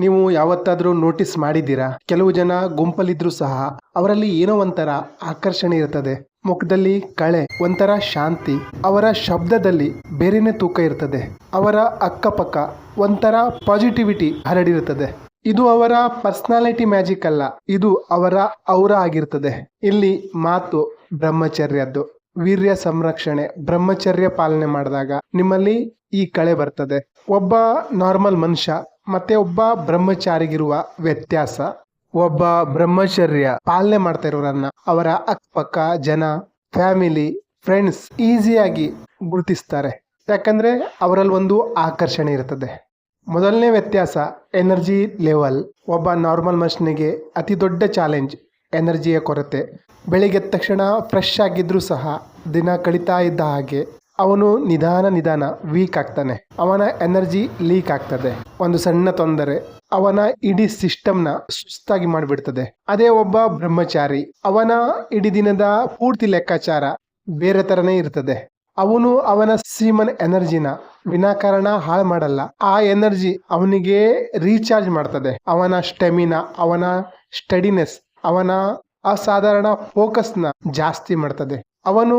ನೀವು ಯಾವತ್ತಾದ್ರೂ ನೋಟಿಸ್ ಮಾಡಿದ್ದೀರಾ? ಕೆಲವು ಜನ ಗುಂಪಲ್ಲಿದ್ರೂ ಸಹ ಅವರಲ್ಲಿ ಏನೋ ಒಂಥರ ಆಕರ್ಷಣೆ ಇರ್ತದೆ. ಮುಖದಲ್ಲಿ ಕಳೆ, ಒಂಥರ ಶಾಂತಿ, ಅವರ ಶಬ್ದದಲ್ಲಿ ಬೇರೆನೆ ತೂಕ ಇರ್ತದೆ. ಅವರ ಅಕ್ಕಪಕ್ಕ ಒಂಥರ ಪಾಸಿಟಿವಿಟಿ ಹರಡಿರುತ್ತದೆ. ಇದು ಅವರ ಪರ್ಸನಾಲಿಟಿ ಮ್ಯಾಜಿಕ್ ಅಲ್ಲ, ಇದು ಅವರ ಔರ ಆಗಿರ್ತದೆ. ಇಲ್ಲಿ ಮಾತು ಬ್ರಹ್ಮಚರ್ಯದ್ದು. ವೀರ್ಯ ಸಂರಕ್ಷಣೆ, ಬ್ರಹ್ಮಚರ್ಯ ಪಾಲನೆ ಮಾಡಿದಾಗ ನಿಮ್ಮಲ್ಲಿ ಈ ಕಳೆ ಬರ್ತದೆ. ಒಬ್ಬ ನಾರ್ಮಲ್ ಮನುಷ್ಯ ಮತ್ತೆ ಒಬ್ಬ ಬ್ರಹ್ಮಚಾರಿಗಿರುವ ವ್ಯತ್ಯಾಸ, ಒಬ್ಬ ಬ್ರಹ್ಮಚರ್ಯ ಪಾಲನೆ ಮಾಡ್ತಾ ಇರೋರನ್ನ ಅವರ ಅಕ್ಕಪಕ್ಕ ಜನ, ಫ್ಯಾಮಿಲಿ, ಫ್ರೆಂಡ್ಸ್ ಈಸಿಯಾಗಿ ಗುರುತಿಸ್ತಾರೆ. ಯಾಕಂದ್ರೆ ಅವರಲ್ಲಿ ಒಂದು ಆಕರ್ಷಣೆ ಇರ್ತದೆ. ಮೊದಲನೇ ವ್ಯತ್ಯಾಸ ಎನರ್ಜಿ ಲೆವೆಲ್. ಒಬ್ಬ ನಾರ್ಮಲ್ ಮನುಷ್ಯನಿಗೆ ಅತಿ ದೊಡ್ಡ ಚಾಲೆಂಜ್ ಎನರ್ಜಿಯ ಕೊರತೆ. ಬೆಳಿಗ್ಗೆ ಎದ್ದ ತಕ್ಷಣ ಫ್ರೆಶ್ ಆಗಿದ್ರೂ ಸಹ ದಿನ ಕಳೀತಾ ಇದ್ದ ಹಾಗೆ ಅವನು ನಿಧಾನ ವೀಕ್ ಆಗ್ತಾನೆ. ಅವನ ಎನರ್ಜಿ ಲೀಕ್ ಆಗ್ತದೆ. ಒಂದು ಸಣ್ಣ ತೊಂದರೆ ಅವನ ಇಡೀ ಸಿಸ್ಟಮ್ನ ಸುಸ್ತಾಗಿ ಮಾಡಿಬಿಡ್ತದೆ. ಅದೇ ಒಬ್ಬ ಬ್ರಹ್ಮಚಾರಿ, ಅವನ ಇಡೀ ದಿನದ ಪೂರ್ತಿ ಲೆಕ್ಕಾಚಾರ ಬೇರೆ ತರನೇ ಇರ್ತದೆ. ಅವನು ಅವನ ಸೀಮನ್ ಎನರ್ಜಿನ ವಿನಾಕಾರಣ ಹಾಳು ಮಾಡಲ್ಲ. ಆ ಎನರ್ಜಿ ಅವನಿಗೆ ರೀಚಾರ್ಜ್ ಮಾಡ್ತದೆ. ಅವನ ಸ್ಟೆಮಿನಾ, ಅವನ ಸ್ಟಡಿನೆಸ್, ಅವನ ಅಸಾಧಾರಣ ಫೋಕಸ್ನ ಜಾಸ್ತಿ ಮಾಡ್ತದೆ. ಅವನು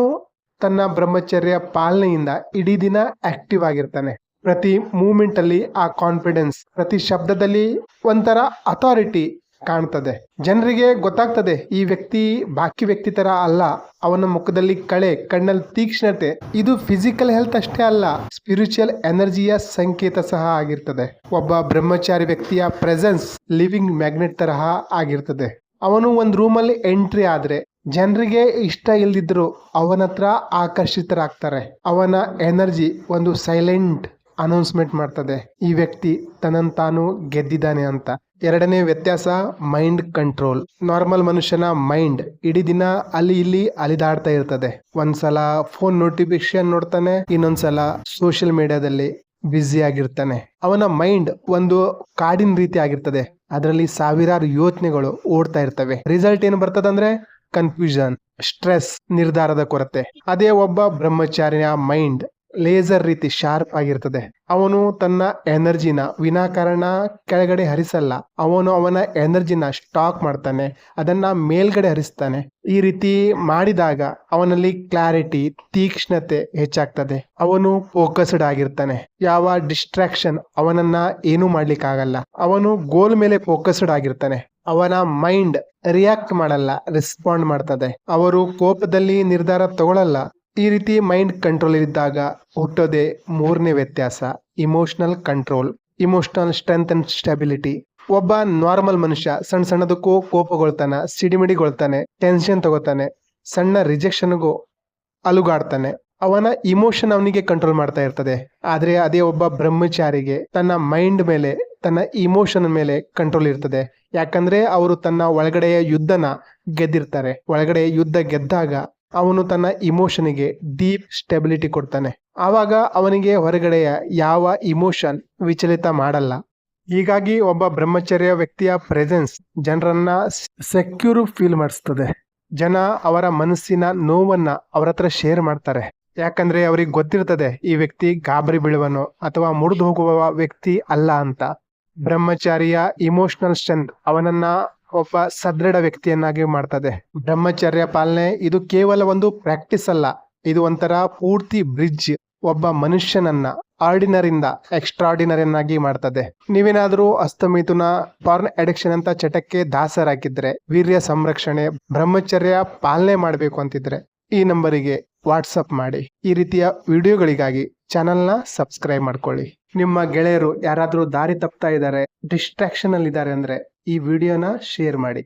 ತನ್ನ ಬ್ರಹ್ಮಚರ್ಯ ಪಾಲನೆಯಿಂದ ಇಡೀ ದಿನ ಆಕ್ಟಿವ್ ಆಗಿರ್ತಾನೆ. ಪ್ರತಿ ಮೂಮೆಂಟ್ ಅಲ್ಲಿ ಆ ಕಾನ್ಫಿಡೆನ್ಸ್, ಪ್ರತಿ ಶಬ್ದದಲ್ಲಿ ಒಂಥರ ಅಥಾರಿಟಿ ಕಾಣ್ತದೆ. ಜನರಿಗೆ ಗೊತ್ತಾಗ್ತದೆ ಈ ವ್ಯಕ್ತಿ ಬಾಕಿ ವ್ಯಕ್ತಿ ತರ ಅಲ್ಲ. ಅವನ ಮುಖದಲ್ಲಿ ಕಳೆ, ಕಣ್ಣಲ್ಲಿ ತೀಕ್ಷ್ಣತೆ. ಇದು ಫಿಸಿಕಲ್ ಹೆಲ್ತ್ ಅಷ್ಟೇ ಅಲ್ಲ, ಸ್ಪಿರಿಚುವಲ್ ಎನರ್ಜಿಯ ಸಂಕೇತ ಸಹ ಆಗಿರ್ತದೆ. ಒಬ್ಬ ಬ್ರಹ್ಮಚಾರಿ ವ್ಯಕ್ತಿಯ ಪ್ರೆಸೆನ್ಸ್ ಲಿವಿಂಗ್ ಮ್ಯಾಗ್ನೆಟ್ ತರಹ ಆಗಿರ್ತದೆ. ಅವನು ಒಂದು ರೂಮಲ್ಲಿ ಎಂಟ್ರಿ ಆದ್ರೆ ಜನರಿಗೆ ಇಷ್ಟ ಇಲ್ದಿದ್ರು ಅವನ ಹತ್ರ ಆಕರ್ಷಿತರಾಗ್ತಾರೆ. ಅವನ ಎನರ್ಜಿ ಒಂದು ಸೈಲೆಂಟ್ ಅನೌನ್ಸ್ಮೆಂಟ್ ಮಾಡ್ತದೆ, ಈ ವ್ಯಕ್ತಿ ತನ್ನನ್ನು ತಾನು ಗೆದ್ದಿದ್ದಾನೆ ಅಂತ. ಎರಡನೇ ವ್ಯತ್ಯಾಸ ಮೈಂಡ್ ಕಂಟ್ರೋಲ್. ನಾರ್ಮಲ್ ಮನುಷ್ಯನ ಮೈಂಡ್ ಇಡೀ ದಿನ ಅಲ್ಲಿ ಇಲ್ಲಿ ಅಲಿದಾಡ್ತಾ ಇರ್ತದೆ. ಒಂದ್ಸಲ ಫೋನ್ ನೋಟಿಫಿಕೇಶನ್ ನೋಡ್ತಾನೆ, ಇನ್ನೊಂದ್ಸಲ ಸೋಷಿಯಲ್ ಮೀಡಿಯಾದಲ್ಲಿ ಬ್ಯುಸಿ ಆಗಿರ್ತಾನೆ. ಅವನ ಮೈಂಡ್ ಒಂದು ಕಾಡಿನ ರೀತಿ ಆಗಿರ್ತದೆ. ಅದರಲ್ಲಿ ಸಾವಿರಾರು ಯೋಚನೆಗಳು ಓಡ್ತಾ ಇರ್ತವೆ. ರಿಸಲ್ಟ್ ಏನು ಬರ್ತದಂದ್ರೆ ಕನ್ಫ್ಯೂಷನ್, ಸ್ಟ್ರೆಸ್, ನಿರ್ಧಾರದ ಕೊರತೆ. ಅದೇ ಒಬ್ಬ ಬ್ರಹ್ಮಚಾರಿಯ ಮೈಂಡ್ ಲೇಸರ್ ರೀತಿ ಶಾರ್ಪ್ ಆಗಿರ್ತದೆ. ಅವನು ತನ್ನ ಎನರ್ಜಿನ ವಿನಾಕಾರಣ ಕೆಳಗಡೆ ಹರಿಸಲ್ಲ. ಅವನು ಅವನ ಎನರ್ಜಿನ ಸ್ಟಾಕ್ ಮಾಡ್ತಾನೆ, ಅದನ್ನ ಮೇಲ್ಗಡೆ ಹರಿಸ್ತಾನೆ. ಈ ರೀತಿ ಮಾಡಿದಾಗ ಅವನಲ್ಲಿ ಕ್ಲಾರಿಟಿ, ತೀಕ್ಷ್ಣತೆ ಹೆಚ್ಚಾಗ್ತದೆ. ಅವನು ಫೋಕಸ್ಡ್ ಆಗಿರ್ತಾನೆ. ಯಾವ ಡಿಸ್ಟ್ರಾಕ್ಷನ್ ಅವನನ್ನ ಏನು ಮಾಡ್ಲಿಕ್ಕಾಗಲ್ಲ. ಅವನು ಗೋಲ್ ಮೇಲೆ ಫೋಕಸ್ಡ್ ಆಗಿರ್ತಾನೆ. ಅವನ ಮೈಂಡ್ ರಿಯಾಕ್ಟ್ ಮಾಡಲ್ಲ, ರೆಸ್ಪಾಂಡ್ ಮಾಡ್ತದೆ. ಅವರು ಕೋಪದಲ್ಲಿ ನಿರ್ಧಾರ ತಗೊಳ್ಳಲ್ಲ. ಈ ರೀತಿ ಮೈಂಡ್ ಕಂಟ್ರೋಲ್ ಇದ್ದಾಗ ಹುಟ್ಟೋದೆ ಮೂರನೇ ವ್ಯತ್ಯಾಸ, emotional control, emotional strength and stability. ಒಬ್ಬ ನಾರ್ಮಲ್ ಮನುಷ್ಯ ಸಣ್ಣ ಸಣ್ಣದಕ್ಕೂ ಕೋಪಗೊಳ್ತಾನೆ, ಸಿಡಿಮಿಡಿಗೊಳ್ತಾನೆ, ಟೆನ್ಷನ್ ತಗೋತಾನೆ, ಸಣ್ಣ ರಿಜೆಕ್ಷನ್ಗೂ ಅಲುಗಾಡ್ತಾನೆ. ಅವನ ಇಮೋಷನ್ ಅವನಿಗೆ ಕಂಟ್ರೋಲ್ ಮಾಡ್ತಾ ಇರ್ತದೆ. ಆದ್ರೆ ಅದೇ ಒಬ್ಬ ಬ್ರಹ್ಮಚಾರಿಗೆ ತನ್ನ ಮೈಂಡ್ ಮೇಲೆ, ತನ್ನ ಇಮೋಷನ್ ಮೇಲೆ ಕಂಟ್ರೋಲ್ ಇರ್ತದೆ. ಯಾಕಂದ್ರೆ ಅವರು ತನ್ನ ಒಳಗಡೆಯ ಯುದ್ಧನ ಗೆದ್ದಿರ್ತಾರೆ. ಒಳಗಡೆ ಯುದ್ಧ ಗೆದ್ದಾಗ ಅವನು ತನ್ನ ಇಮೋಷನ್ಗೆ ಡೀಪ್ ಸ್ಟೆಬಿಲಿಟಿ ಕೊಡ್ತಾನೆ. ಆವಾಗ ಅವನಿಗೆ ಹೊರಗಡೆಯ ಯಾವ ಇಮೋಷನ್ ವಿಚಲಿತ ಮಾಡಲ್ಲ. ಹೀಗಾಗಿ ಒಬ್ಬ ಬ್ರಹ್ಮಚರ್ಯ ವ್ಯಕ್ತಿಯ ಪ್ರೆಸೆನ್ಸ್ ಜನರನ್ನ ಸೆಕ್ಯೂರ್ ಫೀಲ್ ಮಾಡಿಸ್ತದೆ. ಜನ ಅವರ ಮನಸ್ಸಿನ ನೋವನ್ನ ಅವರ ಹತ್ರ ಶೇರ್ ಮಾಡ್ತಾರೆ. ಯಾಕಂದ್ರೆ ಅವ್ರಿಗೆ ಗೊತ್ತಿರ್ತದೆ ಈ ವ್ಯಕ್ತಿ ಗಾಬರಿ ಬೀಳುವನೋ ಅಥವಾ ಮುರಿದು ಹೋಗುವ ವ್ಯಕ್ತಿ ಅಲ್ಲ ಅಂತ. ಬ್ರಹ್ಮಚಾರಿಯ ಇಮೋಷನಲ್ ಸ್ಟ್ರೆಂತ್ ಅವನನ್ನ ಒಬ್ಬ ಸದೃಢ ವ್ಯಕ್ತಿಯನ್ನಾಗಿ ಮಾಡ್ತದೆ. ಬ್ರಹ್ಮಚರ್ಯ ಪಾಲನೆ ಇದು ಕೇವಲ ಒಂದು ಪ್ರಾಕ್ಟೀಸ್ ಅಲ್ಲ, ಇದು ಒಂಥರ ಪೂರ್ತಿ ಬ್ರಿಡ್ಜ್. ಒಬ್ಬ ಮನುಷ್ಯನನ್ನ ಆರ್ಡಿನರಿಂದ ಎಕ್ಸ್ಟ್ರಾರ್ಡಿನರಿಯನ್ನಾಗಿ ಮಾಡ್ತದೆ. ನೀವೇನಾದ್ರೂ ಹಸ್ತಮಿಥುನ, ಪಾರ್ನ್ ಅಡಿಕ್ಷನ್ ಅಂತ ಚಟಕ್ಕೆ ದಾಸರಾಗಿದ್ರೆ, ವೀರ್ಯ ಸಂರಕ್ಷಣೆ, ಬ್ರಹ್ಮಚರ್ಯ ಪಾಲನೆ ಮಾಡಬೇಕು ಅಂತಿದ್ರೆ ಈ ನಂಬರಿಗೆ ವಾಟ್ಸಪ್ ಮಾಡಿ. ಈ ರೀತಿಯ ವಿಡಿಯೋಗಳಿಗಾಗಿ ಚಾನೆಲ್ನ ಸಬ್ಸ್ಕ್ರೈಬ್ ಮಾಡ್ಕೊಳ್ಳಿ. ನಿಮ್ಮ ಗೆಳೆಯರು ಯಾರಾದ್ರೂ ದಾರಿ ತಪ್ತಾ ಇದ್ದಾರೆ, ಡಿಸ್ಟ್ರಾಕ್ಷನ್ ಅಲ್ಲಿ ಇದ್ದಾರೆ ಅಂದ್ರೆ ಈ ವಿಡಿಯೋನ ಶೇರ್ ಮಾಡಿ.